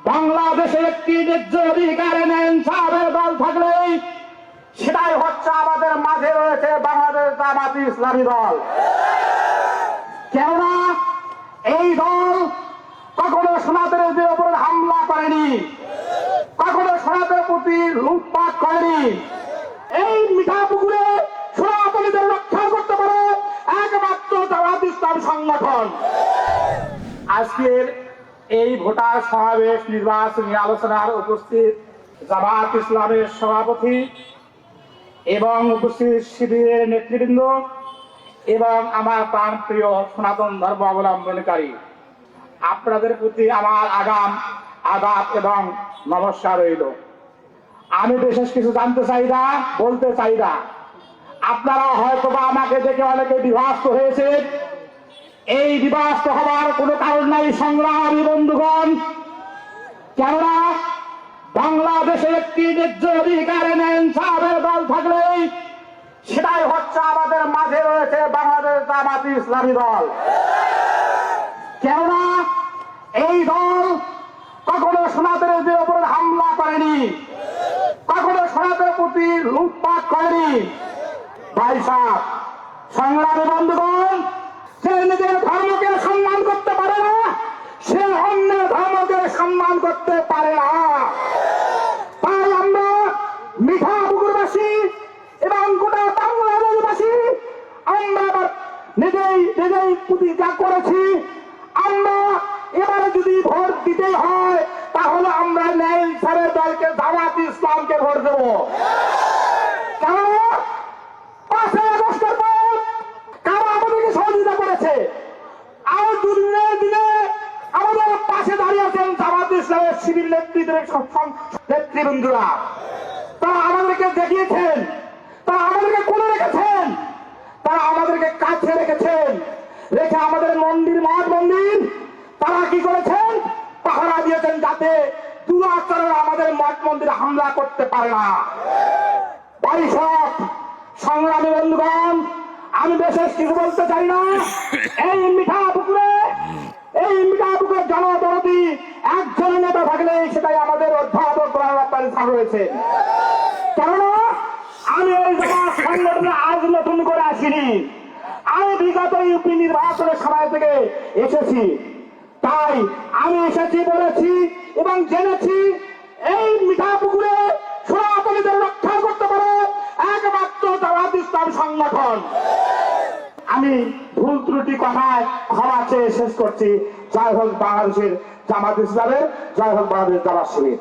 বাংলাদেশে একটি ন্যায্য অধিকার ইনসাফের দল থাকলেই সেটাই হচ্ছে আমাদের মাঝে রয়েছে বাংলাদেশ জামাত ইসলামী দল। কেননা এই দল কখনো সোনাদের উপরে হামলা করেনি, কখনো সোনাদের প্রতি লুটপাট করেনি। এই মিঠাপুকুরে সোনাতলীদের রক্ষা করতে পারে একমাত্র জামাত ইসলাম সংগঠন। আজকের এই ভোটার সমাবেশ নির্বাচনী আলোচনার উপস্থিত জামাত ইসলামের সভাপতি এবং উপস্থিত শিবিরের নেতৃবৃন্দ এবং আমার প্রাণপ্রিয় সনাতন ধর্ম অবলম্বনকারী, আপনাদের প্রতি আমার আগাম আদাব এবং নমস্কার রইল। আমি বিশেষ কিছু জানতে চাই না, বলতে চাই না। আপনারা হয়তো বা আমাকে দেখে অনেকে বিভ্রান্ত হয়েছে। এই বিভ্রান্ত হবার কোনো কারণ নাই সংগ্রামী বন্ধুগণ। কেননা বাংলাদেশে একটি ন্যায্য অধিকার ইনসাফের দল থাকলেই সেটাই হচ্ছে আমাদের মাঝে রয়েছে বাংলাদেশ জামাত ইসলামী দল। কেননা এই দল কখনো সোনাদের উপরে হামলা করেনি, কখনো সোনাদের প্রতি লুটপাট করেনি। ভাই সাহেব, সংগ্রামী বন্ধুগণ, সে নিজের ধর্মকে সম্মান করতে পারে না, সে অন্য ধর্মকে সম্মান করতে পারে না। তাই আমরা মিঠাপুকুরবাসী এবং গোটা বাংলাদেশবাসী আমরা নিজেই প্রতিজ্ঞা করেছি, আমরা এবারে যদি ভোট দিতে হয় তাহলে আমরা ন্যায় ইনসাফের দলকে জামাত ইসলামকে ভোট দেব। কারণ 5 আগস্টের পর কারা আমাদেরকে সহযোগিতা করেছে, আর দুদিনের দিনে আমাদের পাশে দাঁড়িয়ে আছেন জামাত ইসলামের শিবির নেতৃবৃন্দরা। তারা আমাদেরকে দেখিয়েছেন, তারা আমাদেরকে কোলে রেখেছেন, তারা আমাদেরকে কাছে রেখেছেন, রেখে আমাদের মন্দির মাঠ মন্দির তারা কি করেছেন, পাহারা দিয়েছেন যাতে দুরাচারণ আমাদের মঠ মন্দিরে হামলা করতে পারে না। ভাই সব সংগ্রামী বন্ধুগণ, আমি বিশেষ কিছু বলতে চাই না। এই মিঠাপুকুরে জনদরদি একজন নেতা থাকলে সেটাই আমাদের অধ্যাপক রয়েছে। কেননা আমি এই জামাত সংগঠনে আজ নতুন করে আসিনি, আমি বিগত ইউপি নির্বাচনের সময় থেকে এসেছি। তাই আমি এসেছি, বলেছি এবং জেনেছি এই মিঠাপুকুরে সোনাতলীদের রক্ষা করতে পারে একমাত্র জামাত ইসলাম সংগঠন। আমি ভুল ত্রুটি কথায় ক্ষমা চেয়ে শেষ করছি। জয় হোক বাংলাদেশের জামাত ইসলামের, জয় হোক বাংলাদেশ জামাত শিবির।